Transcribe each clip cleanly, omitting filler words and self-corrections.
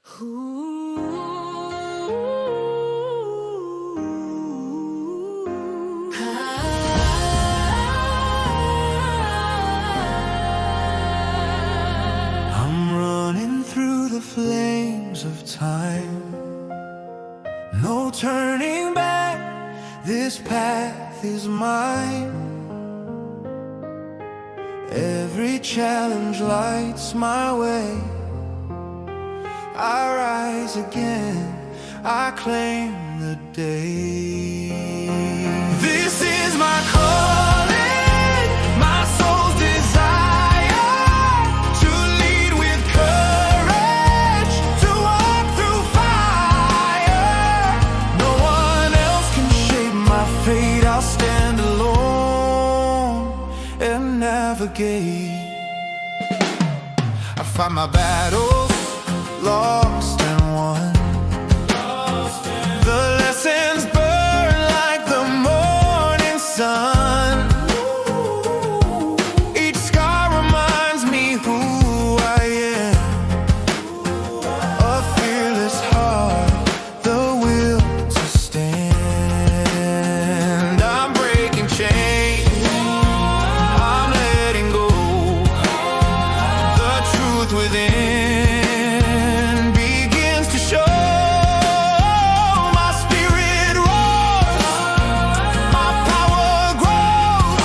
I'm running through the flames of time. No turning back, this path is mine. Every challenge lights my way. I rise again, I claim the day. This is my calling, my soul's desire, to lead with courage, to walk through fire. No one else can shape my fate, I'll stand alone and navigate. I fight my battles, lost and won. The lessons burn like the morning sun. Each scar reminds me who I am. A fearless heart, the will to stand. I'm breaking chains, I'm letting go. The truth within begins to show. My spirit roars, my power grows.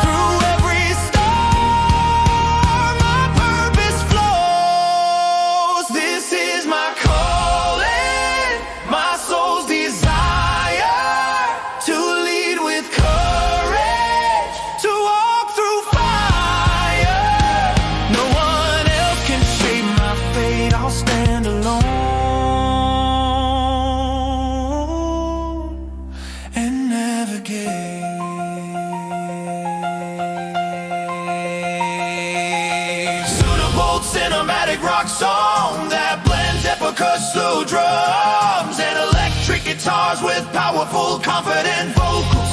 Through every storm, my purpose flows. This is my calling, my soul's desire, to lead with courage, to walk through fire. No one else can shape my fate, I'll stand alone and navigate. Suitable cinematic rock song that blends epic slow drums and electric guitars with powerful, confident vocals.